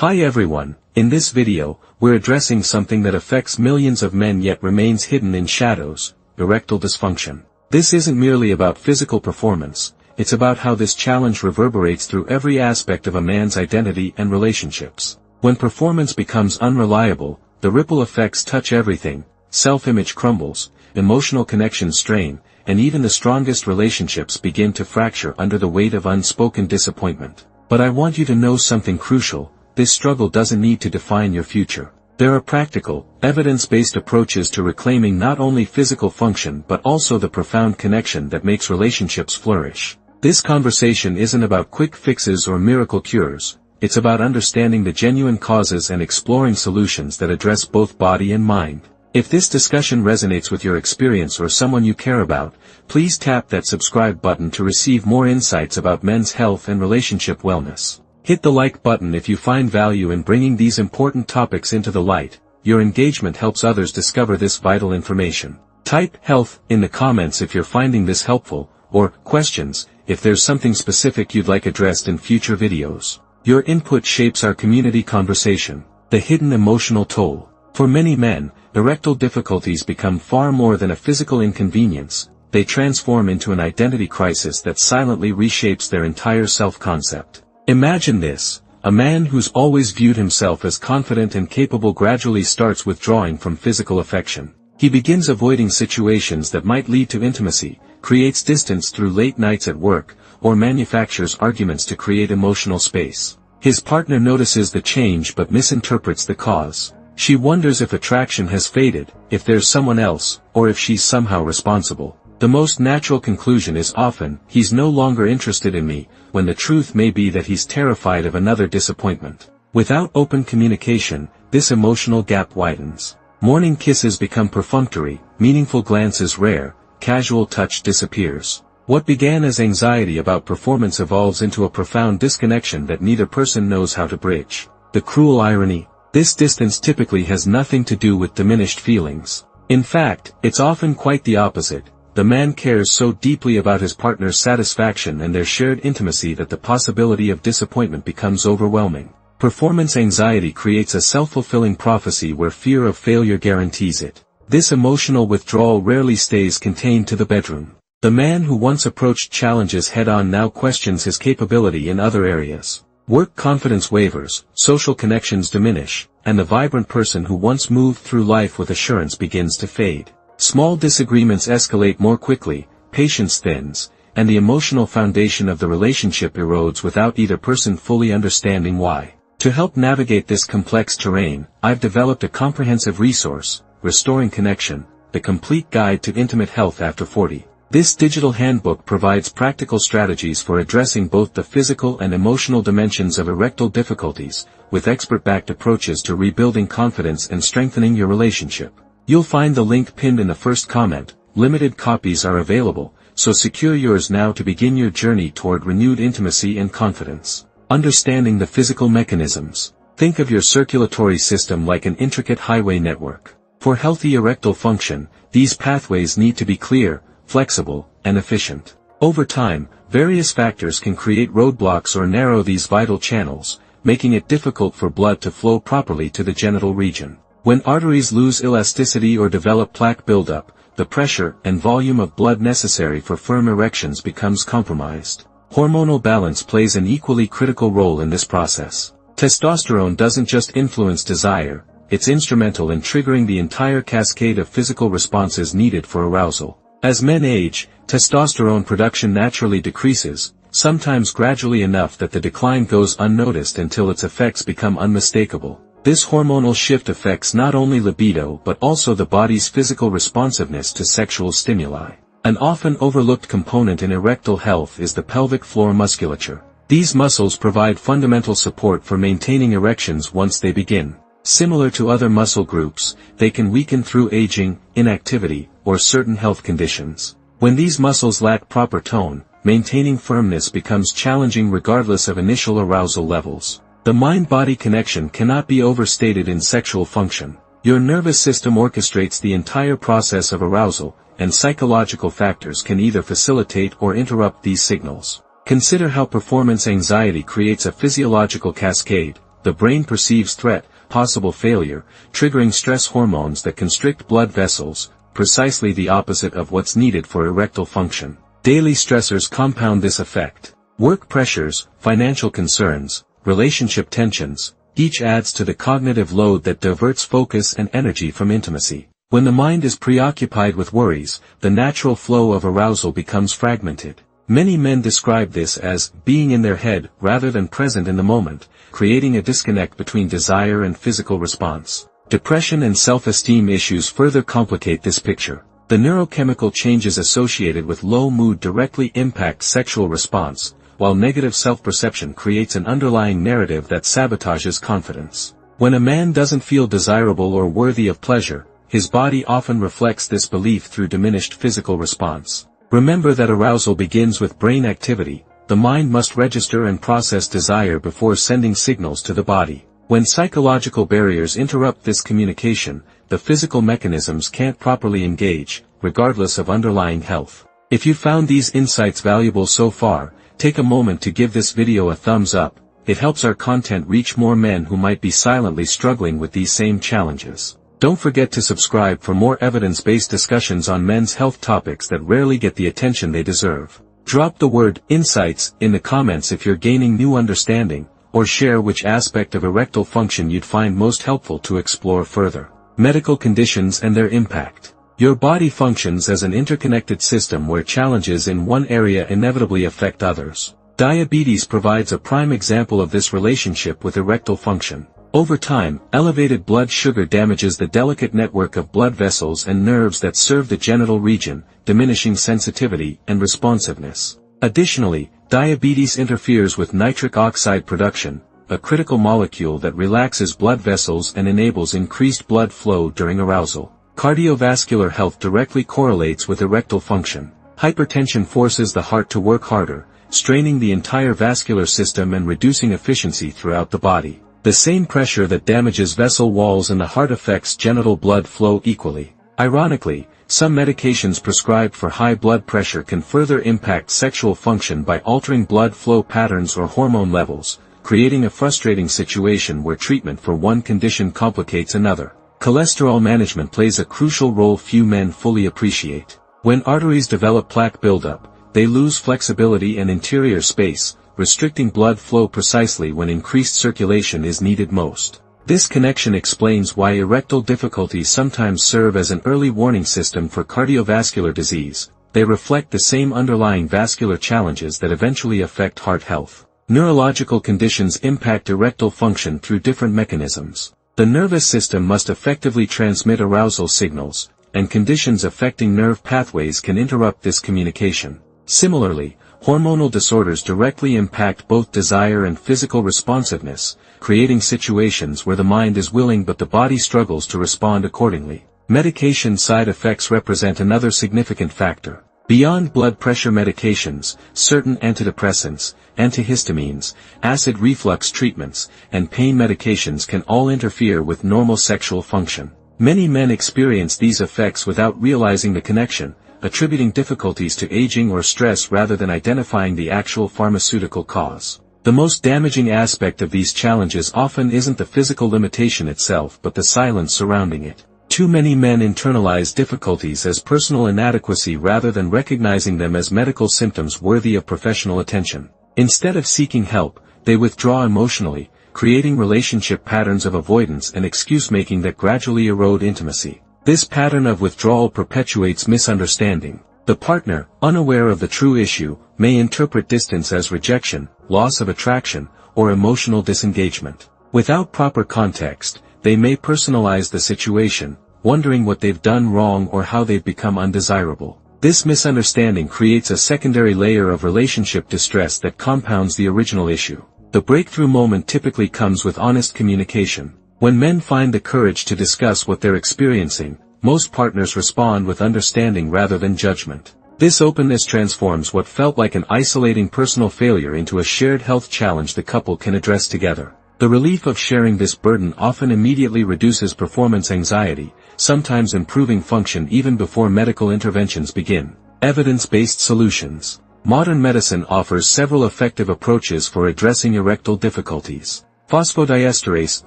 Hi everyone, in this video, we're addressing something that affects millions of men yet remains hidden in shadows, erectile dysfunction. This isn't merely about physical performance, it's about how this challenge reverberates through every aspect of a man's identity and relationships. When performance becomes unreliable, the ripple effects touch everything: self-image crumbles, emotional connections strain, and even the strongest relationships begin to fracture under the weight of unspoken disappointment. But I want you to know something crucial: this struggle doesn't need to define your future. There are practical, evidence-based approaches to reclaiming not only physical function but also the profound connection that makes relationships flourish. This conversation isn't about quick fixes or miracle cures, it's about understanding the genuine causes and exploring solutions that address both body and mind. If this discussion resonates with your experience or someone you care about, please tap that subscribe button to receive more insights about men's health and relationship wellness. Hit the like button if you find value in bringing these important topics into the light. Your engagement helps others discover this vital information. Type "health" in the comments if you're finding this helpful, or questions if there's something specific you'd like addressed in future videos. Your input shapes our community conversation. The hidden emotional toll. For many men, erectile difficulties become far more than a physical inconvenience. They transform into an identity crisis that silently reshapes their entire self-concept. Imagine this: a man who's always viewed himself as confident and capable gradually starts withdrawing from physical affection. He begins avoiding situations that might lead to intimacy, creates distance through late nights at work, or manufactures arguments to create emotional space. His partner notices the change but misinterprets the cause. She wonders if attraction has faded, if there's someone else, or if she's somehow responsible. The most natural conclusion is often, "He's no longer interested in me," when the truth may be that he's terrified of another disappointment. Without open communication, this emotional gap widens. Morning kisses become perfunctory, meaningful glances rare, casual touch disappears. What began as anxiety about performance evolves into a profound disconnection that neither person knows how to bridge. The cruel irony: this distance typically has nothing to do with diminished feelings. In fact, it's often quite the opposite. The man cares so deeply about his partner's satisfaction and their shared intimacy that the possibility of disappointment becomes overwhelming. Performance anxiety creates a self-fulfilling prophecy where fear of failure guarantees it. This emotional withdrawal rarely stays contained to the bedroom. The man who once approached challenges head-on now questions his capability in other areas. Work confidence wavers, social connections diminish, and the vibrant person who once moved through life with assurance begins to fade. Small disagreements escalate more quickly, patience thins, and the emotional foundation of the relationship erodes without either person fully understanding why. To help navigate this complex terrain, I've developed a comprehensive resource, Restoring Connection, the complete guide to intimate health after 40. This digital handbook provides practical strategies for addressing both the physical and emotional dimensions of erectile difficulties, with expert-backed approaches to rebuilding confidence and strengthening your relationship. You'll find the link pinned in the first comment. Limited copies are available, so secure yours now to begin your journey toward renewed intimacy and confidence. Understanding the physical mechanisms. Think of your circulatory system like an intricate highway network. For healthy erectile function, these pathways need to be clear, flexible, and efficient. Over time, various factors can create roadblocks or narrow these vital channels, making it difficult for blood to flow properly to the genital region. When arteries lose elasticity or develop plaque buildup, the pressure and volume of blood necessary for firm erections becomes compromised. Hormonal balance plays an equally critical role in this process. Testosterone doesn't just influence desire, it's instrumental in triggering the entire cascade of physical responses needed for arousal. As men age, testosterone production naturally decreases, sometimes gradually enough that the decline goes unnoticed until its effects become unmistakable. This hormonal shift affects not only libido but also the body's physical responsiveness to sexual stimuli. An often overlooked component in erectile health is the pelvic floor musculature. These muscles provide fundamental support for maintaining erections once they begin. Similar to other muscle groups, they can weaken through aging, inactivity, or certain health conditions. When these muscles lack proper tone, maintaining firmness becomes challenging regardless of initial arousal levels. The mind-body connection cannot be overstated in sexual function. Your nervous system orchestrates the entire process of arousal, and psychological factors can either facilitate or interrupt these signals. Consider how performance anxiety creates a physiological cascade. the brain perceives threat, possible failure, triggering stress hormones that constrict blood vessels, precisely the opposite of what's needed for erectile function. Daily stressors compound this effect. Work pressures, financial concerns, relationship tensions, each adds to the cognitive load that diverts focus and energy from intimacy. When the mind is preoccupied with worries, the natural flow of arousal becomes fragmented. Many men describe this as being in their head rather than present in the moment, creating a disconnect between desire and physical response. Depression and self-esteem issues further complicate this picture. The neurochemical changes associated with low mood directly impact sexual response, while negative self-perception creates an underlying narrative that sabotages confidence. When a man doesn't feel desirable or worthy of pleasure, his body often reflects this belief through diminished physical response. Remember that arousal begins with brain activity. The mind must register and process desire before sending signals to the body. When psychological barriers interrupt this communication, the physical mechanisms can't properly engage, regardless of underlying health. If you found these insights valuable so far, take a moment to give this video a thumbs up. It helps our content reach more men who might be silently struggling with these same challenges. Don't forget to subscribe for more evidence-based discussions on men's health topics that rarely get the attention they deserve. Drop the word insights in the comments if you're gaining new understanding, or share which aspect of erectile function you'd find most helpful to explore further. Medical conditions and their impact. Your body functions as an interconnected system where challenges in one area inevitably affect others. Diabetes provides a prime example of this relationship with erectile function. Over time, elevated blood sugar damages the delicate network of blood vessels and nerves that serve the genital region, diminishing sensitivity and responsiveness. Additionally, diabetes interferes with nitric oxide production, a critical molecule that relaxes blood vessels and enables increased blood flow during arousal. Cardiovascular health directly correlates with erectile function. Hypertension forces the heart to work harder, straining the entire vascular system and reducing efficiency throughout the body. The same pressure that damages vessel walls in the heart affects genital blood flow equally. Ironically, some medications prescribed for high blood pressure can further impact sexual function by altering blood flow patterns or hormone levels, creating a frustrating situation where treatment for one condition complicates another. Cholesterol management plays a crucial role few men fully appreciate. When arteries develop plaque buildup, they lose flexibility and interior space, restricting blood flow precisely when increased circulation is needed most. This connection explains why erectile difficulties sometimes serve as an early warning system for cardiovascular disease. They reflect the same underlying vascular challenges that eventually affect heart health. Neurological conditions impact erectile function through different mechanisms. The nervous system must effectively transmit arousal signals, and conditions affecting nerve pathways can interrupt this communication. Similarly, hormonal disorders directly impact both desire and physical responsiveness, creating situations where the mind is willing but the body struggles to respond accordingly. Medication side effects represent another significant factor. Beyond blood pressure medications, certain antidepressants, antihistamines, acid reflux treatments, and pain medications can all interfere with normal sexual function. Many men experience these effects without realizing the connection, attributing difficulties to aging or stress rather than identifying the actual pharmaceutical cause. The most damaging aspect of these challenges often isn't the physical limitation itself but the silence surrounding it. Too many men internalize difficulties as personal inadequacy rather than recognizing them as medical symptoms worthy of professional attention. Instead of seeking help, they withdraw emotionally, creating relationship patterns of avoidance and excuse-making that gradually erode intimacy. This pattern of withdrawal perpetuates misunderstanding. The partner, unaware of the true issue, may interpret distance as rejection, loss of attraction, or emotional disengagement. Without proper context, they may personalize the situation, wondering what they've done wrong or how they've become undesirable. This misunderstanding creates a secondary layer of relationship distress that compounds the original issue. The breakthrough moment typically comes with honest communication. When men find the courage to discuss what they're experiencing, most partners respond with understanding rather than judgment. This openness transforms what felt like an isolating personal failure into a shared health challenge the couple can address together. The relief of sharing this burden often immediately reduces performance anxiety, sometimes improving function even before medical interventions begin. Evidence-based solutions. Modern medicine offers several effective approaches for addressing erectile difficulties. Phosphodiesterase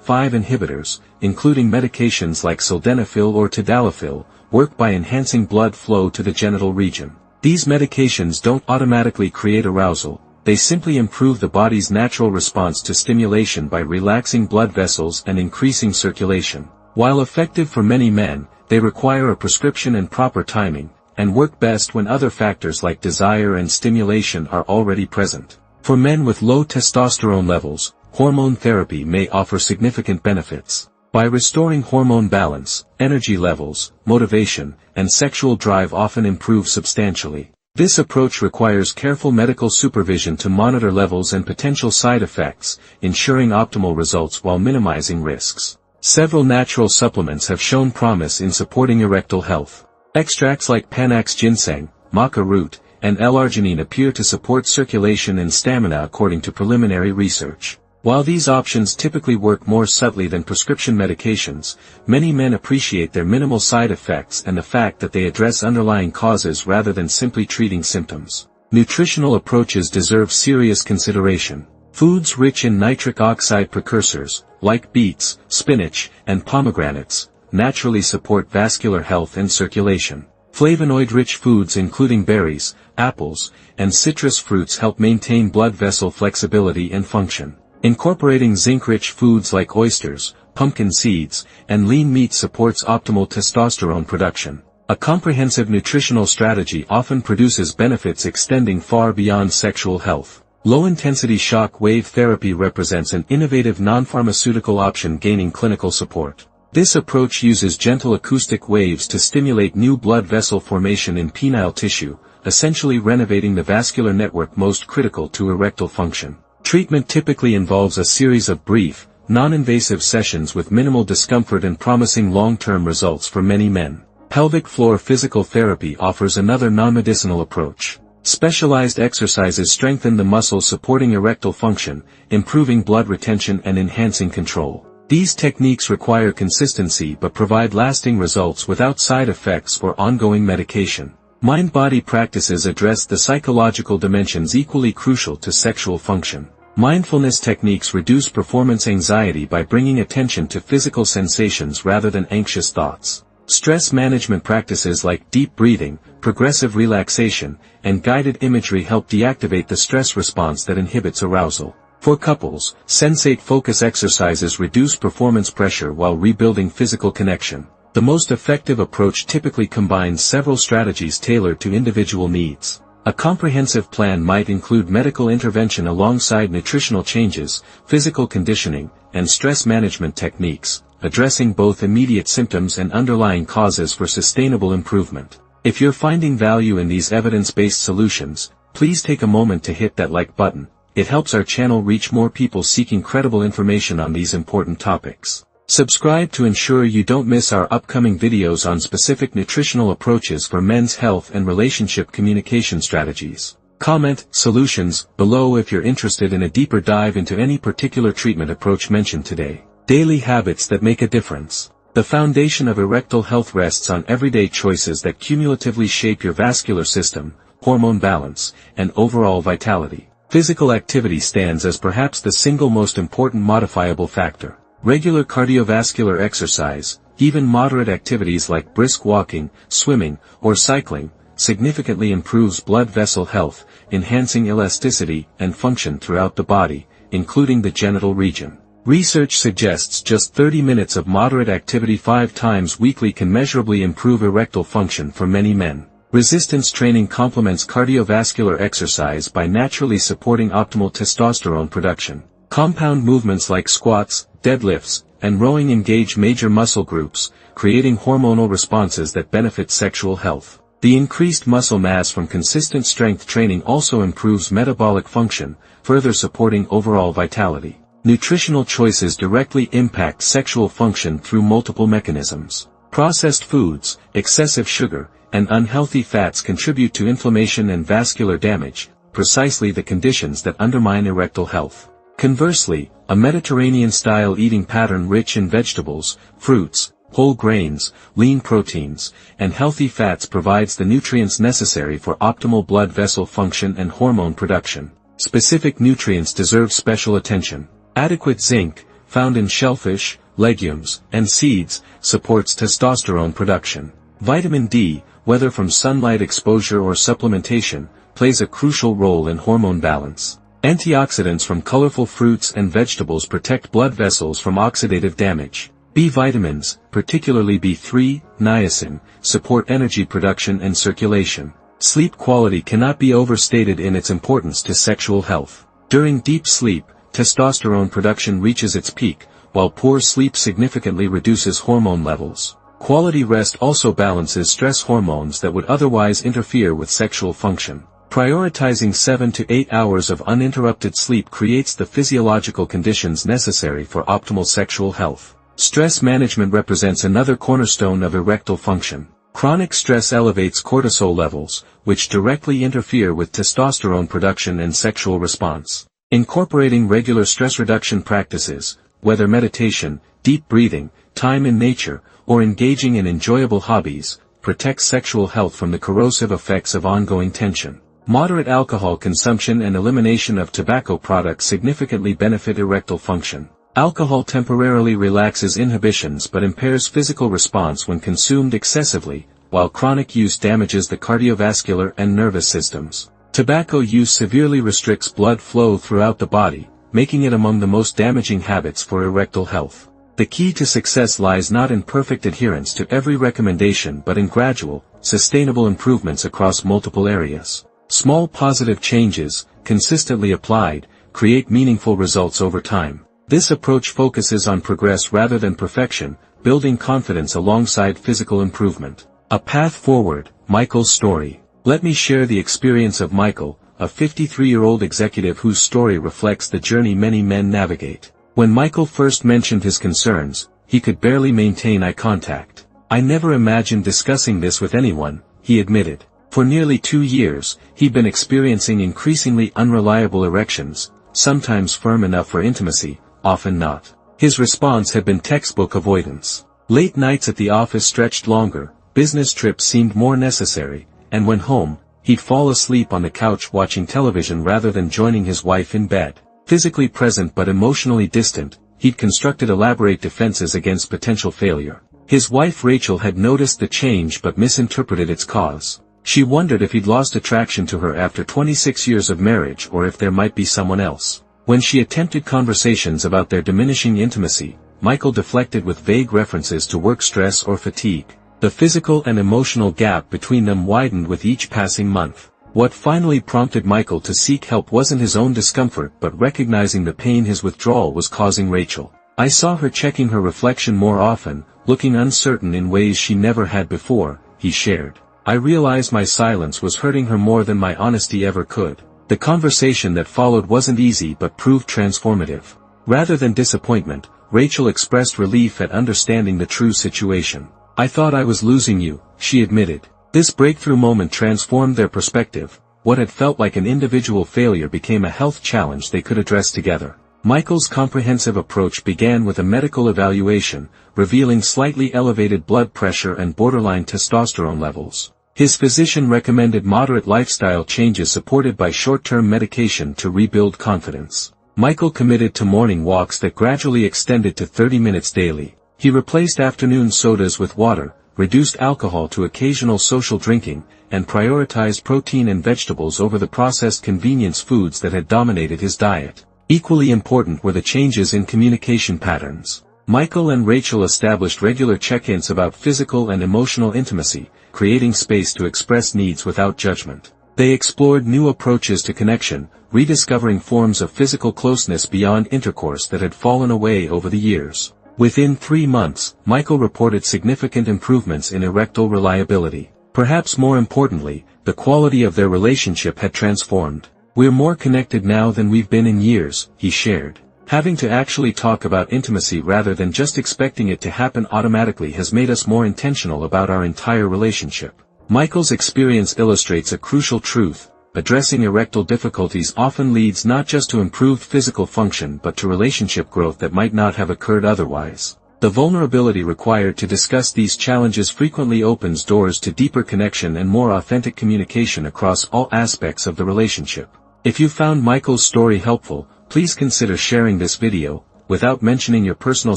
5 inhibitors, including medications like sildenafil or tadalafil, work by enhancing blood flow to the genital region. These medications don't automatically create arousal, they simply improve the body's natural response to stimulation by relaxing blood vessels and increasing circulation. While effective for many men, they require a prescription and proper timing, and work best when other factors like desire and stimulation are already present. For men with low testosterone levels, hormone therapy may offer significant benefits. By restoring hormone balance, energy levels, motivation, and sexual drive often improve substantially. This approach requires careful medical supervision to monitor levels and potential side effects, ensuring optimal results while minimizing risks. Several natural supplements have shown promise in supporting erectile health. Extracts like Panax ginseng, maca root, and L-arginine appear to support circulation and stamina according to preliminary research. While these options typically work more subtly than prescription medications, many men appreciate their minimal side effects and the fact that they address underlying causes rather than simply treating symptoms. Nutritional approaches deserve serious consideration. Foods rich in nitric oxide precursors, like beets, spinach, and pomegranates, naturally support vascular health and circulation. Flavonoid-rich foods including berries, apples, and citrus fruits help maintain blood vessel flexibility and function. Incorporating zinc-rich foods like oysters, pumpkin seeds, and lean meat supports optimal testosterone production. A comprehensive nutritional strategy often produces benefits extending far beyond sexual health. Low-intensity shock wave therapy represents an innovative non-pharmaceutical option gaining clinical support. This approach uses gentle acoustic waves to stimulate new blood vessel formation in penile tissue, essentially renovating the vascular network most critical to erectile function. Treatment typically involves a series of brief, non-invasive sessions with minimal discomfort and promising long-term results for many men. Pelvic floor physical therapy offers another non-medicinal approach. Specialized exercises strengthen the muscles supporting erectile function, improving blood retention and enhancing control. These techniques require consistency but provide lasting results without side effects or ongoing medication. Mind-body practices address the psychological dimensions equally crucial to sexual function. Mindfulness techniques reduce performance anxiety by bringing attention to physical sensations rather than anxious thoughts. Stress management practices like deep breathing, progressive relaxation, and guided imagery help deactivate the stress response that inhibits arousal. For couples, sensate focus exercises reduce performance pressure while rebuilding physical connection. The most effective approach typically combines several strategies tailored to individual needs. A comprehensive plan might include medical intervention alongside nutritional changes, physical conditioning, and stress management techniques, addressing both immediate symptoms and underlying causes for sustainable improvement. If you're finding value in these evidence-based solutions, please take a moment to hit that like button. It helps our channel reach more people seeking credible information on these important topics. Subscribe to ensure you don't miss our upcoming videos on specific nutritional approaches for men's health and relationship communication strategies. Comment solutions below if you're interested in a deeper dive into any particular treatment approach mentioned today. Daily habits that make a difference. The foundation of erectile health rests on everyday choices that cumulatively shape your vascular system, hormone balance, and overall vitality. Physical activity stands as perhaps the single most important modifiable factor. Regular cardiovascular exercise, even moderate activities like brisk walking, swimming, or cycling, significantly improves blood vessel health, enhancing elasticity and function throughout the body, including the genital region. Research suggests just 30 minutes of moderate activity 5 times weekly can measurably improve erectile function for many men. Resistance training complements cardiovascular exercise by naturally supporting optimal testosterone production. Compound movements like squats, deadlifts, and rowing engage major muscle groups, creating hormonal responses that benefit sexual health. The increased muscle mass from consistent strength training also improves metabolic function, further supporting overall vitality. Nutritional choices directly impact sexual function through multiple mechanisms. Processed foods, excessive sugar, and unhealthy fats contribute to inflammation and vascular damage, precisely the conditions that undermine erectile health. Conversely, a Mediterranean-style eating pattern rich in vegetables, fruits, whole grains, lean proteins, and healthy fats provides the nutrients necessary for optimal blood vessel function and hormone production. Specific nutrients deserve special attention. Adequate zinc, found in shellfish, legumes, and seeds, supports testosterone production. Vitamin D, whether from sunlight exposure or supplementation, plays a crucial role in hormone balance. Antioxidants from colorful fruits and vegetables protect blood vessels from oxidative damage. B vitamins, particularly B3, niacin, support energy production and circulation. Sleep quality cannot be overstated in its importance to sexual health. During deep sleep, testosterone production reaches its peak, while poor sleep significantly reduces hormone levels. Quality rest also balances stress hormones that would otherwise interfere with sexual function. Prioritizing 7 to 8 hours of uninterrupted sleep creates the physiological conditions necessary for optimal sexual health. Stress management represents another cornerstone of erectile function. Chronic stress elevates cortisol levels, which directly interfere with testosterone production and sexual response. Incorporating regular stress reduction practices, whether meditation, deep breathing, time in nature, or engaging in enjoyable hobbies, protects sexual health from the corrosive effects of ongoing tension. Moderate alcohol consumption and elimination of tobacco products significantly benefit erectile function. Alcohol temporarily relaxes inhibitions but impairs physical response when consumed excessively, while chronic use damages the cardiovascular and nervous systems. Tobacco use severely restricts blood flow throughout the body, making it among the most damaging habits for erectile health. The key to success lies not in perfect adherence to every recommendation but in gradual, sustainable improvements across multiple areas. Small positive changes, consistently applied, create meaningful results over time. This approach focuses on progress rather than perfection, building confidence alongside physical improvement. A path forward, Michael's story. Let me share the experience of Michael, a 53-year-old executive whose story reflects the journey many men navigate. When Michael first mentioned his concerns, he could barely maintain eye contact. "I never imagined discussing this with anyone," he admitted. For nearly 2 years, he'd been experiencing increasingly unreliable erections, sometimes firm enough for intimacy, often not. His response had been textbook avoidance. Late nights at the office stretched longer, business trips seemed more necessary, and when home, he'd fall asleep on the couch watching television rather than joining his wife in bed. Physically present but emotionally distant, he'd constructed elaborate defenses against potential failure. His wife Rachel had noticed the change but misinterpreted its cause. She wondered if he'd lost attraction to her after 26 years of marriage or if there might be someone else. When she attempted conversations about their diminishing intimacy, Michael deflected with vague references to work stress or fatigue. The physical and emotional gap between them widened with each passing month. What finally prompted Michael to seek help wasn't his own discomfort but recognizing the pain his withdrawal was causing Rachel. "I saw her checking her reflection more often, looking uncertain in ways she never had before," he shared. "I realized my silence was hurting her more than my honesty ever could." The conversation that followed wasn't easy but proved transformative. Rather than disappointment, Rachel expressed relief at understanding the true situation. "I thought I was losing you," she admitted. This breakthrough moment transformed their perspective. What had felt like an individual failure became a health challenge they could address together. Michael's comprehensive approach began with a medical evaluation, revealing slightly elevated blood pressure and borderline testosterone levels. His physician recommended moderate lifestyle changes supported by short-term medication to rebuild confidence. Michael committed to morning walks that gradually extended to 30 minutes daily. He replaced afternoon sodas with water, reduced alcohol to occasional social drinking, and prioritized protein and vegetables over the processed convenience foods that had dominated his diet. Equally important were the changes in communication patterns. Michael and Rachel established regular check-ins about physical and emotional intimacy, creating space to express needs without judgment. They explored new approaches to connection, rediscovering forms of physical closeness beyond intercourse that had fallen away over the years. Within 3 months, Michael reported significant improvements in erectile reliability. Perhaps more importantly, the quality of their relationship had transformed. "We're more connected now than we've been in years," he shared. Having to actually talk about intimacy rather than just expecting it to happen automatically has made us more intentional about our entire relationship. Michael's experience illustrates a crucial truth: addressing erectile difficulties often leads not just to improved physical function but to relationship growth that might not have occurred otherwise. The vulnerability required to discuss these challenges frequently opens doors to deeper connection and more authentic communication across all aspects of the relationship. If you found Michael's story helpful, please consider sharing this video, without mentioning your personal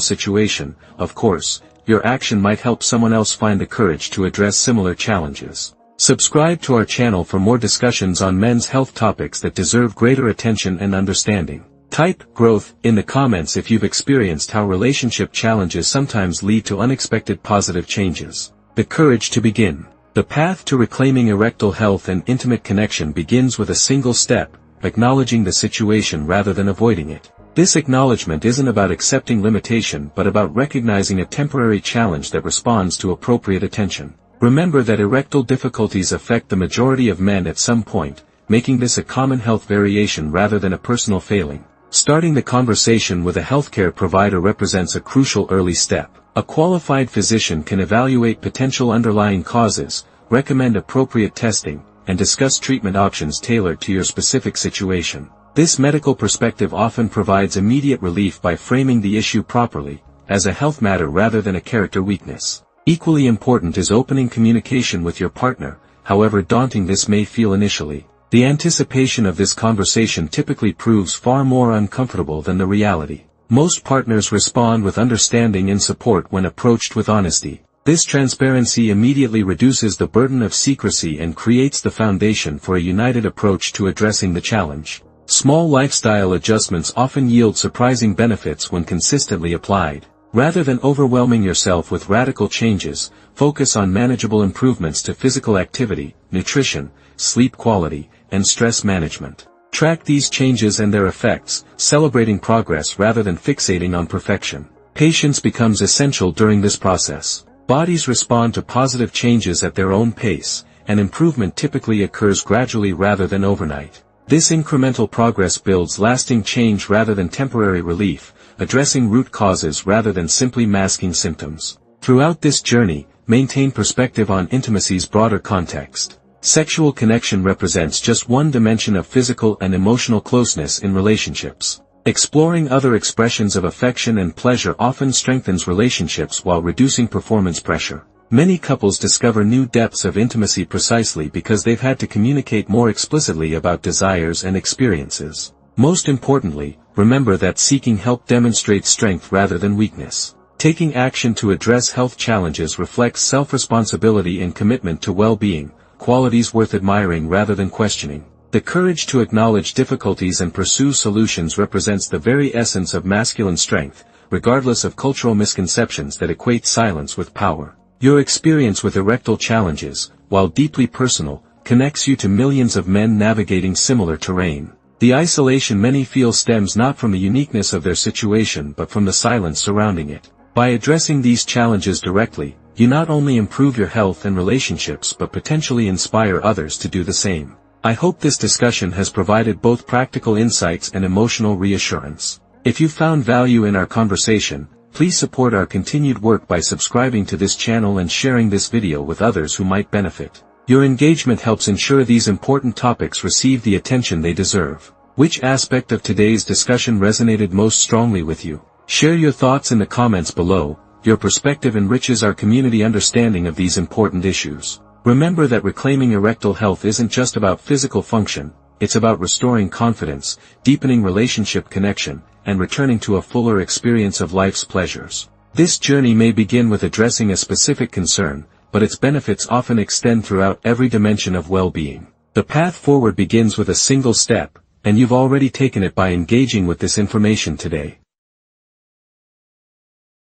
situation. Of course, your action might help someone else find the courage to address similar challenges. Subscribe to our channel for more discussions on men's health topics that deserve greater attention and understanding. Type growth in the comments if you've experienced how relationship challenges sometimes lead to unexpected positive changes. The courage to begin. The path to reclaiming erectile health and intimate connection begins with a single step: acknowledging the situation rather than avoiding it. This acknowledgement isn't about accepting limitation but about recognizing a temporary challenge that responds to appropriate attention. Remember that erectile difficulties affect the majority of men at some point, making this a common health variation rather than a personal failing. Starting the conversation with a healthcare provider represents a crucial early step. A qualified physician can evaluate potential underlying causes, recommend appropriate testing, and discuss treatment options tailored to your specific situation. This medical perspective often provides immediate relief by framing the issue properly, as a health matter rather than a character weakness. Equally important is opening communication with your partner, however daunting this may feel initially. The anticipation of this conversation typically proves far more uncomfortable than the reality. Most partners respond with understanding and support when approached with honesty. This transparency immediately reduces the burden of secrecy and creates the foundation for a united approach to addressing the challenge. Small lifestyle adjustments often yield surprising benefits when consistently applied. Rather than overwhelming yourself with radical changes, focus on manageable improvements to physical activity, nutrition, sleep quality, and stress management. Track these changes and their effects, celebrating progress rather than fixating on perfection. Patience becomes essential during this process. Bodies respond to positive changes at their own pace, and improvement typically occurs gradually rather than overnight. This incremental progress builds lasting change rather than temporary relief, addressing root causes rather than simply masking symptoms. Throughout this journey, maintain perspective on intimacy's broader context. Sexual connection represents just one dimension of physical and emotional closeness in relationships. Exploring other expressions of affection and pleasure often strengthens relationships while reducing performance pressure. Many couples discover new depths of intimacy precisely because they've had to communicate more explicitly about desires and experiences. Most importantly, remember that seeking help demonstrates strength rather than weakness. Taking action to address health challenges reflects self-responsibility and commitment to well-being, qualities worth admiring rather than questioning. The courage to acknowledge difficulties and pursue solutions represents the very essence of masculine strength, regardless of cultural misconceptions that equate silence with power. Your experience with erectile challenges, while deeply personal, connects you to millions of men navigating similar terrain. The isolation many feel stems not from the uniqueness of their situation but from the silence surrounding it. By addressing these challenges directly, you not only improve your health and relationships but potentially inspire others to do the same. I hope this discussion has provided both practical insights and emotional reassurance. If you found value in our conversation, please support our continued work by subscribing to this channel and sharing this video with others who might benefit. Your engagement helps ensure these important topics receive the attention they deserve. Which aspect of today's discussion resonated most strongly with you? Share your thoughts in the comments below. Your perspective enriches our community understanding of these important issues. Remember that reclaiming erectile health isn't just about physical function, it's about restoring confidence, deepening relationship connection, and returning to a fuller experience of life's pleasures. This journey may begin with addressing a specific concern, but its benefits often extend throughout every dimension of well-being. The path forward begins with a single step, and you've already taken it by engaging with this information today.